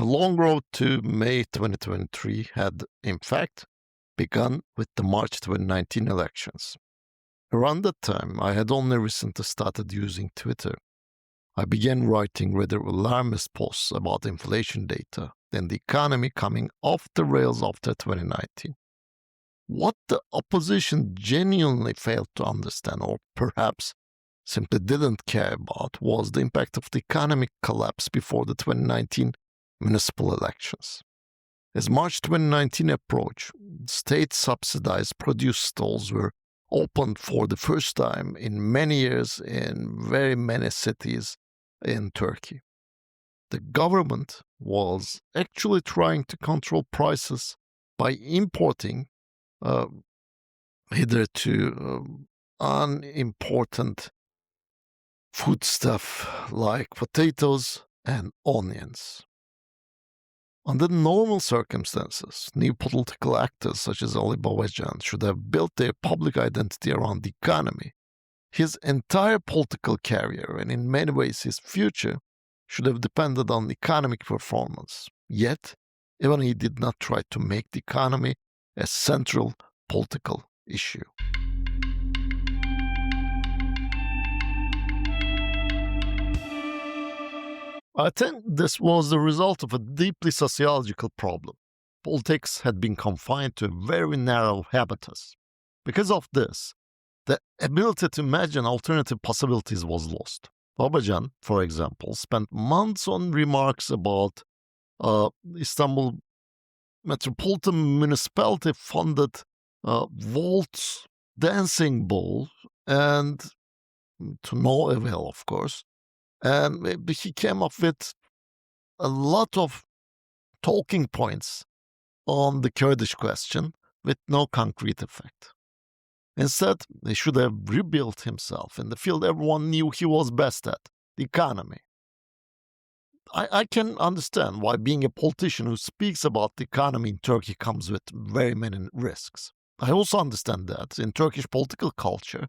The long road to May 2023 had, in fact, begun with the March 2019 elections. Around that time, I had only recently started using Twitter. I began writing rather alarmist posts about inflation data and the economy coming off the rails after 2019. What the opposition genuinely failed to understand, or perhaps simply didn't care about, was the impact of the economic collapse before the 2019 municipal elections. As March 2019 approached, state-subsidized produce stalls were opened for the first time in many years in very many cities in Turkey. The government was actually trying to control prices by importing hitherto unimportant foodstuff like potatoes and onions. Under normal circumstances, new political actors such as Ali Babacan should have built their public identity around the economy. His entire political career, and in many ways his future, should have depended on economic performance. Yet, even he did not try to make the economy a central political issue. I think this was the result of a deeply sociological problem. Politics had been confined to a very narrow habitus. Because of this, the ability to imagine alternative possibilities was lost. Babacan, for example, spent months on remarks about Istanbul Metropolitan Municipality funded waltz dancing ball, and to no avail, of course. And he came up with a lot of talking points on the Kurdish question with no concrete effect. Instead, he should have rebuilt himself in the field everyone knew he was best at, the economy. I can understand why being a politician who speaks about the economy in Turkey comes with very many risks. I also understand that in Turkish political culture,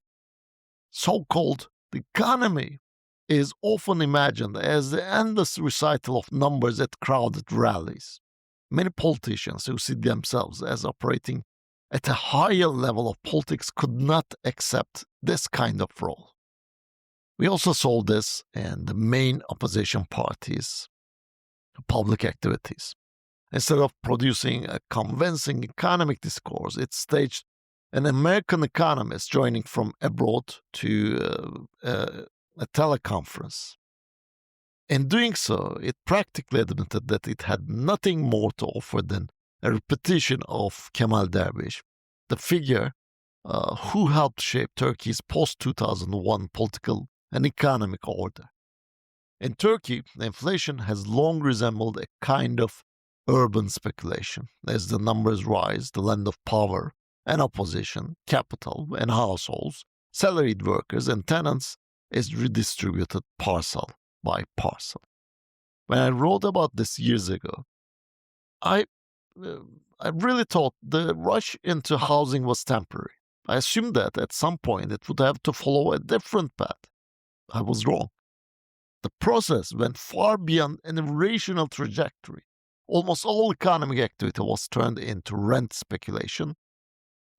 so-called the economy is often imagined as the endless recital of numbers at crowded rallies. Many politicians who see themselves as operating at a higher level of politics could not accept this kind of role. We also saw this in the main opposition parties' public activities. Instead of producing a convincing economic discourse, it staged an American economist joining from abroad to a teleconference. In doing so, it practically admitted that it had nothing more to offer than a repetition of Kemal Dervish, the figure who helped shape Turkey's post-2001 political and economic order. In Turkey, inflation has long resembled a kind of urban speculation. As the numbers rise, the land of power and opposition, capital and households, salaried workers and tenants is redistributed parcel by parcel. When I wrote about this years ago, I really thought the rush into housing was temporary. I assumed that at some point it would have to follow a different path. I was wrong. The process went far beyond an irrational trajectory. Almost all economic activity was turned into rent speculation,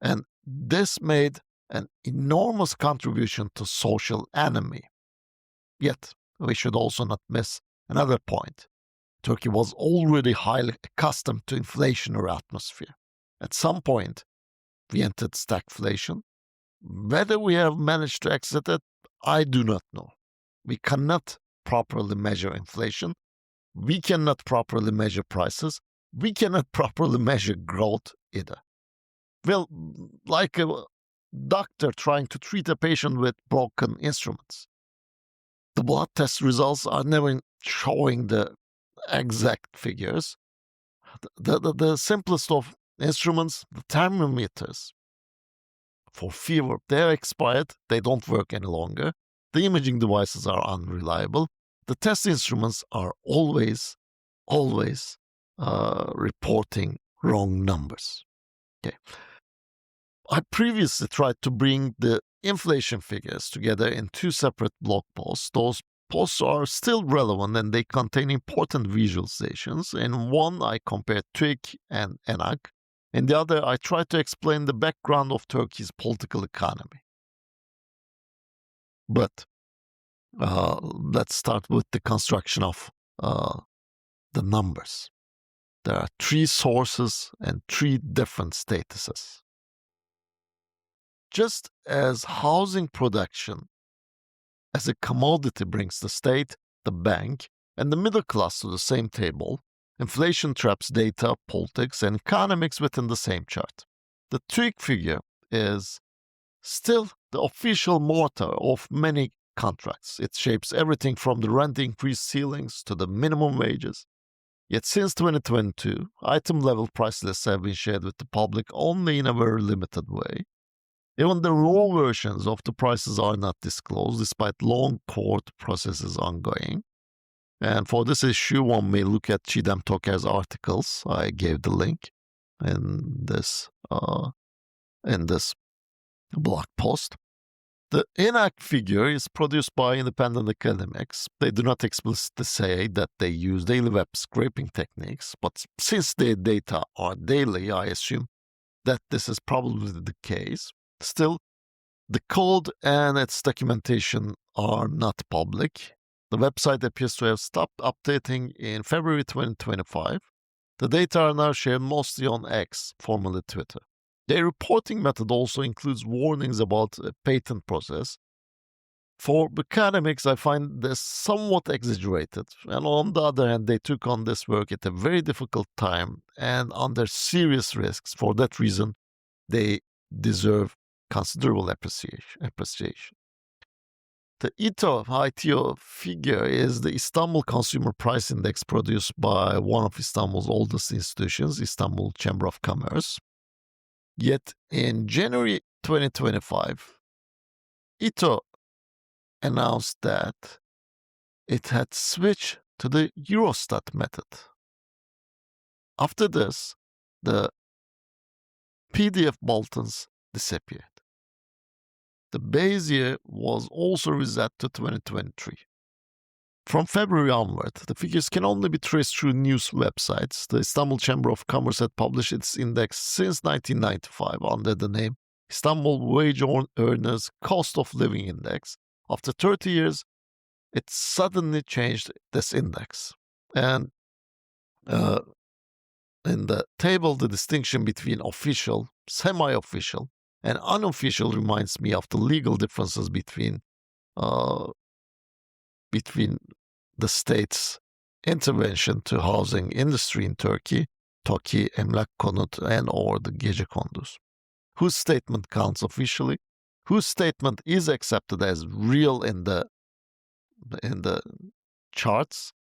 and this made an enormous contribution to social enemy. Yet, we should also not miss another point. Turkey was already highly accustomed to inflationary atmosphere. At some point, we entered stagflation. Whether we have managed to exit it, I do not know. We cannot properly measure inflation. We cannot properly measure prices. We cannot properly measure growth either. Well, like a doctor trying to treat a patient with broken instruments. The blood test results are never showing the exact figures. The simplest of instruments, the thermometers for fever, they're expired, they don't work any longer. The imaging devices are unreliable. The test instruments are always reporting wrong numbers. Okay. I previously tried to bring the inflation figures together in two separate blog posts. Those posts are still relevant and they contain important visualizations. In one, I compare TÜİK and ENAG. In the other, I try to explain the background of Turkey's political economy. But let's start with the construction of the numbers. There are three sources and three different statuses. Just as housing production as a commodity brings the state, the bank, and the middle class to the same table, inflation traps data, politics, and economics within the same chart. The TÜİK figure is still the official mortar of many contracts. It shapes everything from the rent increase ceilings to the minimum wages. Yet since 2022, item-level price lists have been shared with the public only in a very limited way. Even the raw versions of the prices are not disclosed, despite long court processes ongoing. And for this issue, one may look at Chidem Toker's articles. I gave the link in this blog post. The ENAG figure is produced by independent academics. They do not explicitly say that they use daily web scraping techniques, but since their data are daily, I assume that this is probably the case. Still, the code and its documentation are not public. The website appears to have stopped updating in February 2025. The data are now shared mostly on X, formerly Twitter. Their reporting method also includes warnings about a patent process. For academics, I find this somewhat exaggerated, and on the other hand, they took on this work at a very difficult time and under serious risks. For that reason, they deserve considerable appreciation. The ITO figure is the Istanbul Consumer Price Index produced by one of Istanbul's oldest institutions, Istanbul Chamber of Commerce. Yet in January 2025, ITO announced that it had switched to the Eurostat method. After this, the PDF bulletins disappeared. The base year was also reset to 2023. From February onward, the figures can only be traced through news websites. The Istanbul Chamber of Commerce had published its index since 1995 under the name Istanbul Wage Earners Cost of Living Index. After 30 years, it suddenly changed this index. And in the table, the distinction between official, semi-official, and unofficial reminds me of the legal differences between the state's intervention to housing industry in Turkey, TOKİ, Emlak Konut, and or the Gecekondu. Whose statement counts officially? Whose statement is accepted as real in the charts?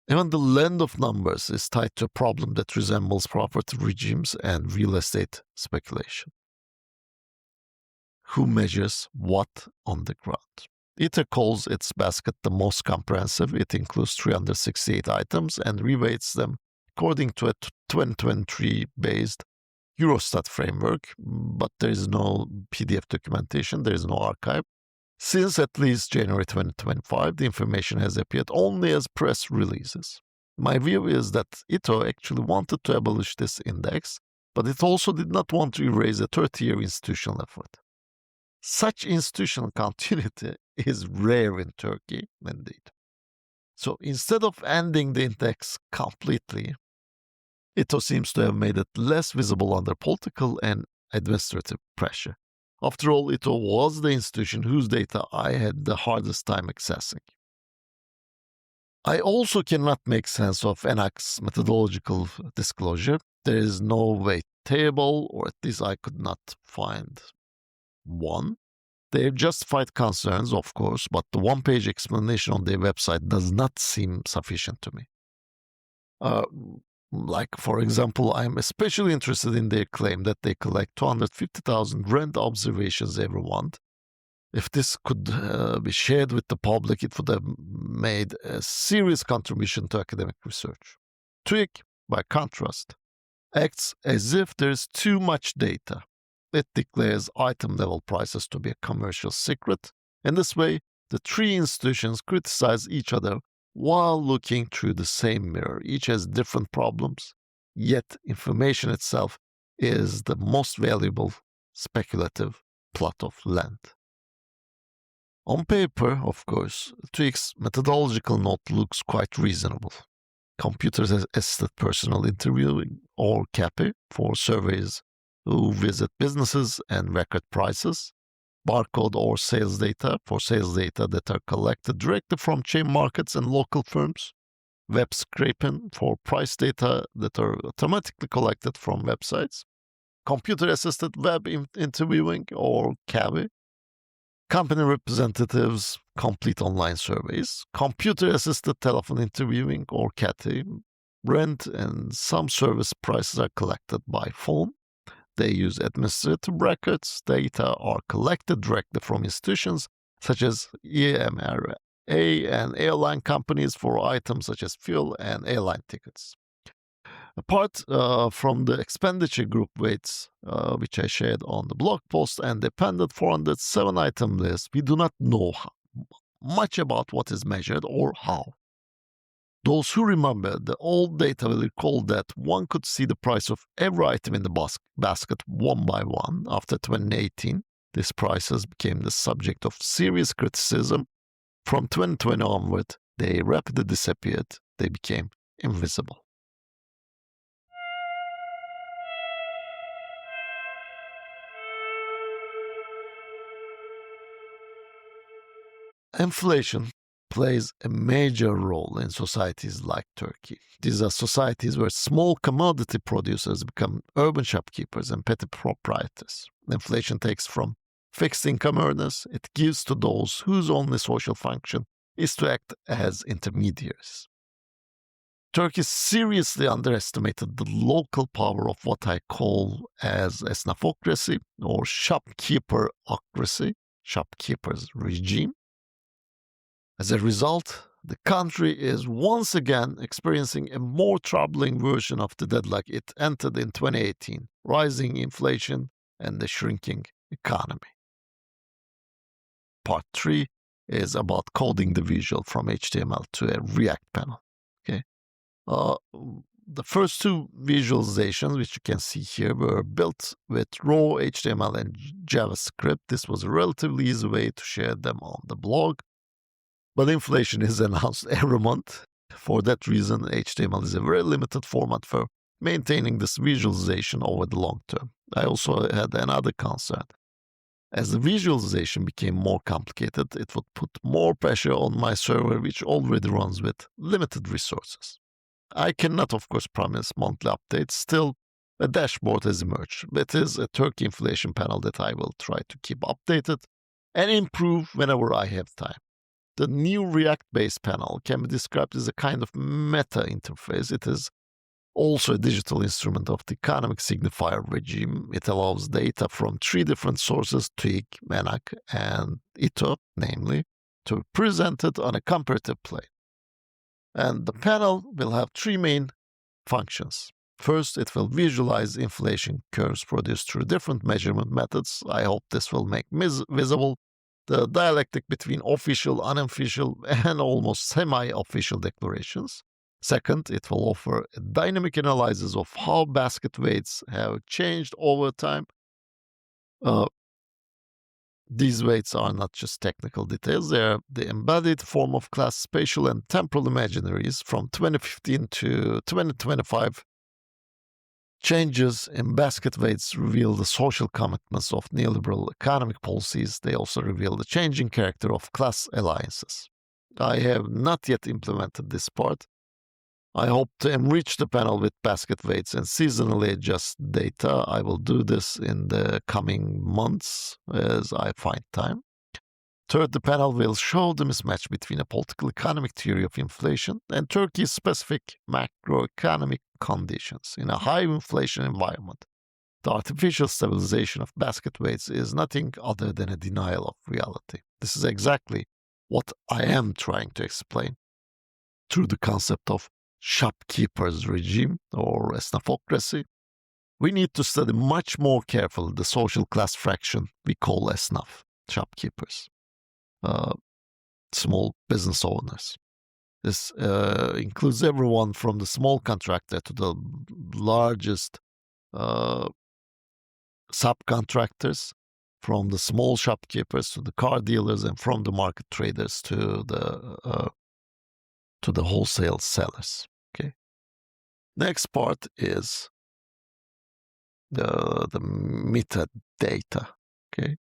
Even the length of numbers is tied to a problem that resembles property regimes and real estate speculation. Who measures what on the ground? ITO calls its basket the most comprehensive. It includes 368 items and reweights them according to a 2023-based Eurostat framework, but there is no PDF documentation, there is no archive. Since at least January 2025, the information has appeared only as press releases. My view is that ITO actually wanted to abolish this index, but it also did not want to erase a 30-year institutional effort. Such institutional continuity is rare in Turkey, indeed. So instead of ending the index completely, ITO seems to have made it less visible under political and administrative pressure. After all, ITO was the institution whose data I had the hardest time accessing. I also cannot make sense of ENAG's methodological disclosure. There is no weight table, or at least I could not find one. They have justified concerns, of course, but the one-page explanation on their website does not seem sufficient to me. Like, for example, I'm especially interested in their claim that they collect 250,000 rent observations every month. If this could be shared with the public, it would have made a serious contribution to academic research. TÜİK, by contrast, acts as if there is too much data. It declares item-level prices to be a commercial secret. In this way, The three institutions criticize each other while looking through the same mirror. Each has different problems, yet information itself is the most valuable speculative plot of land. On paper, of course, TÜİK's methodological note looks quite reasonable. Computer-assisted personal interviewing, or CAPI, for surveys who visit businesses and record prices. Barcode or sales data for sales data that are collected directly from chain markets and local firms. Web scraping for price data that are automatically collected from websites. Computer-assisted web interviewing, or CABI. Company representatives complete online surveys. Computer-assisted telephone interviewing, or CATI. Rent and some service prices are collected by phone. They use administrative records. Data are collected directly from institutions such as EMRA and airline companies for items such as fuel and airline tickets. Apart from the expenditure group weights, which I shared on the blog post, and the appended 407 item list, we do not know much about what is measured or how. Those who remember the old data will recall that one could see the price of every item in the basket one by one. After 2018, these prices became the subject of serious criticism. From 2020 onward, they rapidly disappeared. They became invisible. Inflation plays a major role in societies like Turkey. These are societies where small commodity producers become urban shopkeepers and petty proprietors. Inflation takes from fixed income earners, it gives to those whose only social function is to act as intermediaries. Turkey seriously underestimated the local power of what I call as esnafocracy or shopkeeperocracy, shopkeepers regime. As a result, the country is once again experiencing a more troubling version of the deadlock it entered in 2018, rising inflation and the shrinking economy. Part 3 is about coding the visual from HTML to a React panel. Okay, the first two visualizations, which you can see here, were built with raw HTML and JavaScript. This was a relatively easy way to share them on the blog. But inflation is announced every month. For that reason, HTML is a very limited format for maintaining this visualization over the long term. I also had another concern. As the visualization became more complicated, it would put more pressure on my server, which already runs with limited resources. I cannot, of course, promise monthly updates. Still, a dashboard has emerged. It is a Turkey inflation panel that I will try to keep updated and improve whenever I have time. The new React-based panel can be described as a kind of meta interface. It is also a digital instrument of the economic signifier regime. It allows data from three different sources, TÜİK, ENAG, and ITO, namely, to be presented on a comparative plane. And the panel will have three main functions. First, it will visualize inflation curves produced through different measurement methods. I hope this will make visible the dialectic between official, unofficial, and almost semi-official declarations. Second, it will offer a dynamic analysis of how basket weights have changed over time. These weights are not just technical details, they are the embodied form of class, spatial, and temporal imaginaries from 2015 to 2025. Changes in basket weights reveal the social commitments of neoliberal economic policies. They also reveal the changing character of class alliances. I have not yet implemented this part. I hope to enrich the panel with basket weights and seasonally adjust data. I will do this in the coming months as I find time. Third, the panel will show the mismatch between a political economic theory of inflation and Turkey's specific macroeconomic conditions. In a high inflation environment, the artificial stabilization of basket weights is nothing other than a denial of reality. This is exactly what I am trying to explain through the concept of shopkeepers regime or esnafocracy. We need to study much more carefully the social class fraction we call esnaf, shopkeepers. small business owners. This includes everyone from the small contractor to the largest subcontractors, from the small shopkeepers to the car dealers, and from the market traders to the wholesale sellers. Okay. Next part is the metadata. Okay.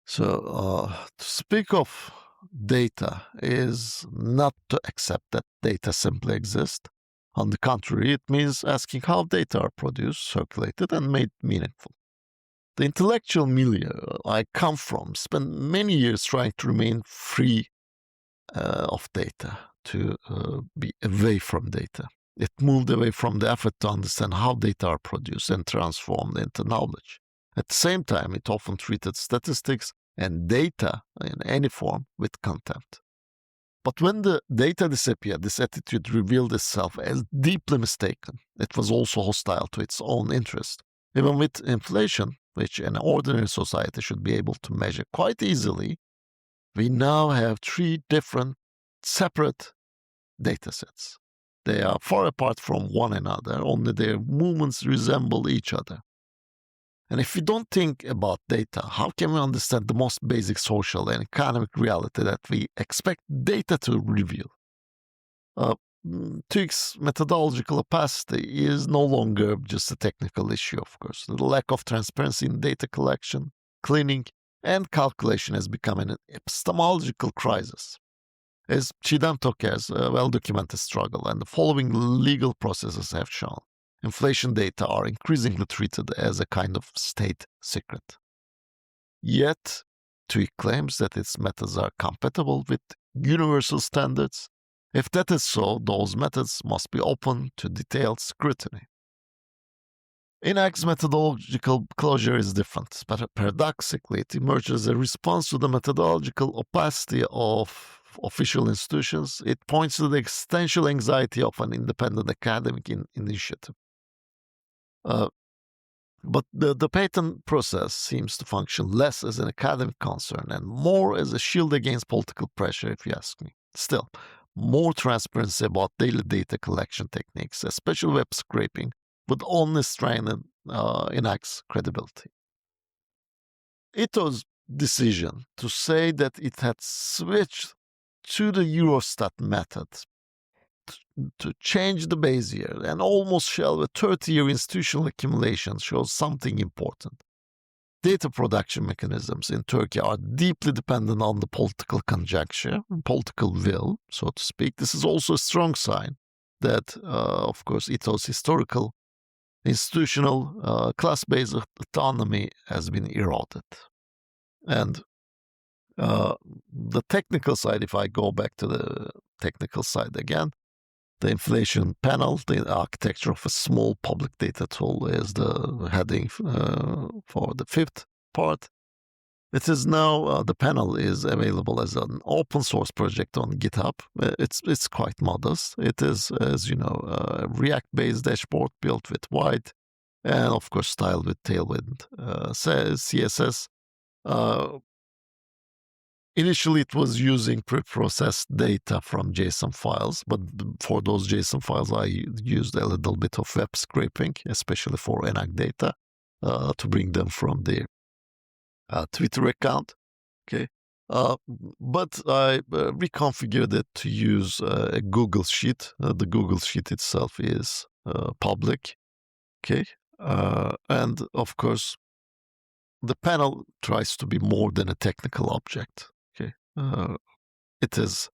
So to speak of data is not to accept that data simply exist. On the contrary, it means asking how data are produced, circulated, and made meaningful. The intellectual milieu I come from spent many years trying to remain free of data, to be away from data. It moved away from the effort to understand how data are produced and transformed into knowledge. At the same time, it often treated statistics and data in any form with contempt. But when the data disappeared, this attitude revealed itself as deeply mistaken. It was also hostile to its own interest. Even with inflation, which an ordinary society should be able to measure quite easily, we now have 3 different, separate data sets. They are far apart from one another, only their movements resemble each other. And if we don't think about data, how can we understand the most basic social and economic reality that we expect data to reveal? TÜİK's methodological opacity is no longer just a technical issue, of course. The lack of transparency in data collection, cleaning, and calculation has become an epistemological crisis. As Çiğdem Toker's well-documented struggle and the following legal processes have shown, inflation data are increasingly treated as a kind of state secret. Yet, TÜİK claims that its methods are compatible with universal standards. If that is so, those methods must be open to detailed scrutiny. ENAG's methodological closure is different, but paradoxically, it emerges as a response to the methodological opacity of official institutions. It points to the existential anxiety of an independent academic initiative. But the patent process seems to function less as an academic concern and more as a shield against political pressure, if you ask me. Still, more transparency about daily data collection techniques, especially web scraping, would only strengthen ENAG's credibility. Ito's decision to say that it had switched to the Eurostat method to change the base year and almost shelve a 30-year institutional accumulation shows something important. Data production mechanisms in Turkey are deeply dependent on the political conjuncture, political will, so to speak. This is also a strong sign that, of course, Ito's historical, institutional, class-based autonomy has been eroded. And the technical side, if I go back to the technical side again, the inflation panel, the architecture of a small public data tool is the heading for the 5th part. It is now, the panel is available as an open source project on GitHub. It's quite modest. It is, as you know, a React-based dashboard built with white and, of course, styled with Tailwind CSS. Initially, it was using pre-processed data from JSON files, but for those JSON files, I used a little bit of web scraping, especially for ENAG data, to bring them from their Twitter account. Okay, but I reconfigured it to use a Google Sheet. The Google Sheet itself is public. Okay, and of course, the panel tries to be more than a technical object. Okay, it is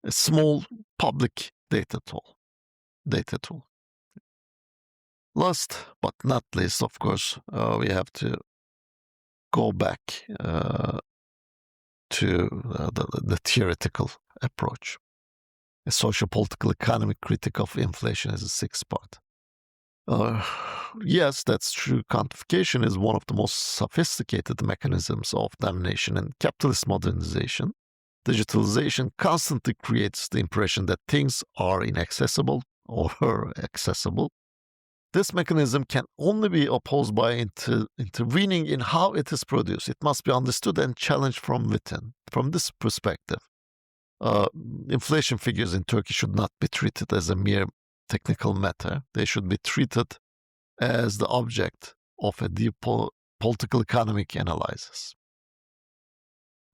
a small public data tool. Last but not least, of course, we have to go back to the theoretical approach. A socio-political economic critique of inflation is a 6th part. Yes, that's true. Quantification is one of the most sophisticated mechanisms of domination and capitalist modernization. Digitalization constantly creates the impression that things are inaccessible or accessible. This mechanism can only be opposed by intervening in how it is produced. It must be understood and challenged from within. From this perspective, inflation figures in Turkey should not be treated as a mere technical matter. They should be treated as the object of a deep political economic analysis.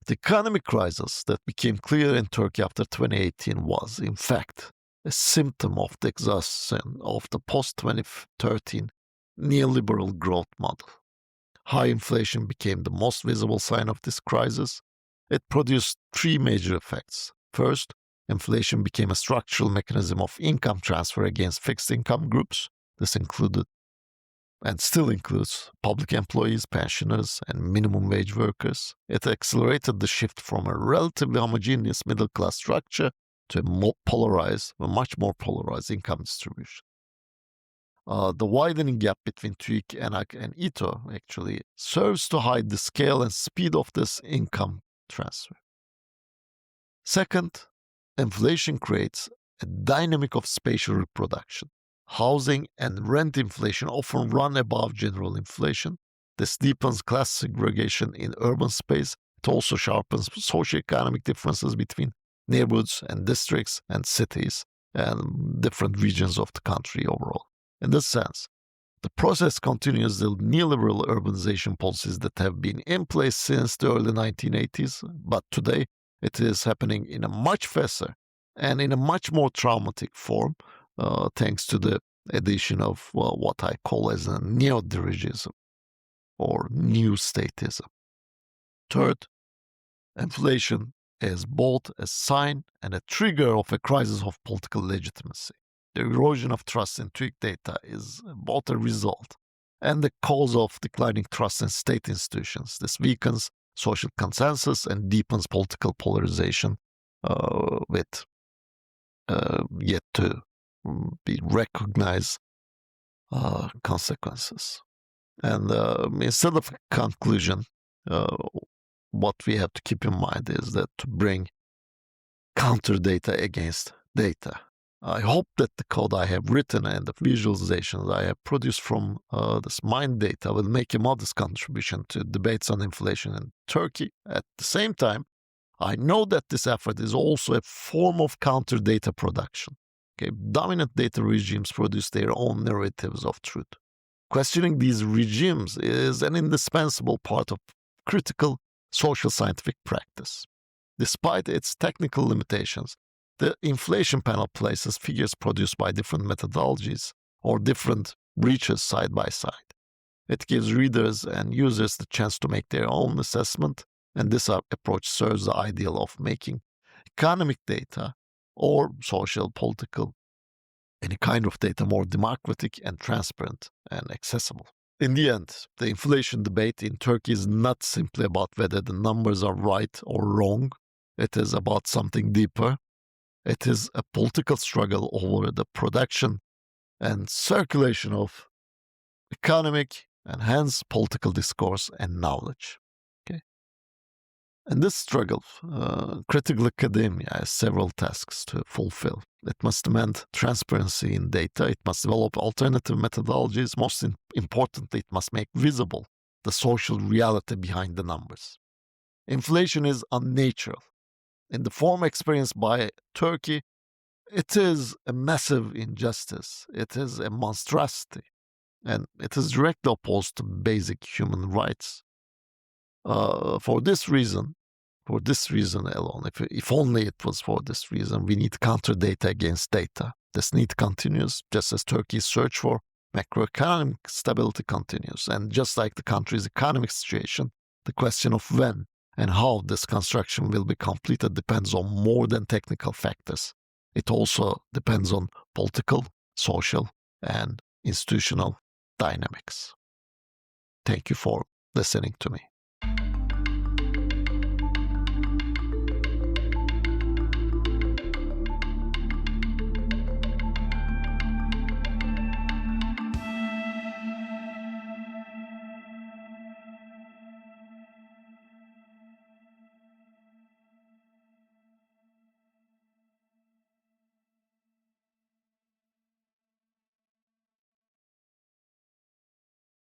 The economic crisis that became clear in Turkey after 2018 was, in fact, a symptom of the exhaustion of the post-2013 neoliberal growth model. High inflation became the most visible sign of this crisis. It produced three major effects. First, inflation became a structural mechanism of income transfer against fixed income groups. This included and still includes public employees, pensioners, and minimum wage workers. It accelerated the shift from a relatively homogeneous middle class structure to a much more polarized income distribution. The widening gap between TÜİK, ENAG, and ITO actually serves to hide the scale and speed of this income transfer. Second, inflation creates a dynamic of spatial reproduction. Housing and rent inflation often run above general inflation. This deepens class segregation in urban space. It also sharpens socioeconomic differences between neighborhoods and districts and cities and different regions of the country overall. In this sense, the process continues the neoliberal urbanization policies that have been in place since the early 1980s, but today it is happening in a much faster and in a much more traumatic form, thanks to the addition of what I call as a neo-dirigism or new statism. Third, inflation is both a sign and a trigger of a crisis of political legitimacy. The erosion of trust in TÜİK data is both a result and the cause of declining trust in state institutions. This weakens social consensus and deepens political polarization with yet to be recognized consequences. And instead of a conclusion, what we have to keep in mind is that to bring counter data against data. I hope that the code I have written and the visualizations I have produced from this mind data will make a modest contribution to debates on inflation in Turkey. At the same time, I know that this effort is also a form of counter data production. Okay? Dominant data regimes produce their own narratives of truth. Questioning these regimes is an indispensable part of critical social scientific practice. Despite its technical limitations, the inflation panel places figures produced by different methodologies or different reaches side by side. It gives readers and users the chance to make their own assessment, and this approach serves the ideal of making economic data or social, political, any kind of data more democratic and transparent and accessible. In the end, the inflation debate in Turkey is not simply about whether the numbers are right or wrong. It is about something deeper. It is a political struggle over the production and circulation of economic and hence political discourse and knowledge. Okay? In this struggle, critical academia has several tasks to fulfill. It must demand transparency in data. It must develop alternative methodologies. Most importantly, it must make visible the social reality behind the numbers. Inflation is unnatural. In the form experienced by Turkey, it is a massive injustice. It is a monstrosity. And it is directly opposed to basic human rights. For this reason alone, if only it was for this reason, we need counter data against data. This need continues, just as Turkey's search for macroeconomic stability continues. And just like the country's economic situation, the question of when and how this construction will be completed depends on more than technical factors. It also depends on political, social, and institutional dynamics. Thank you for listening to me.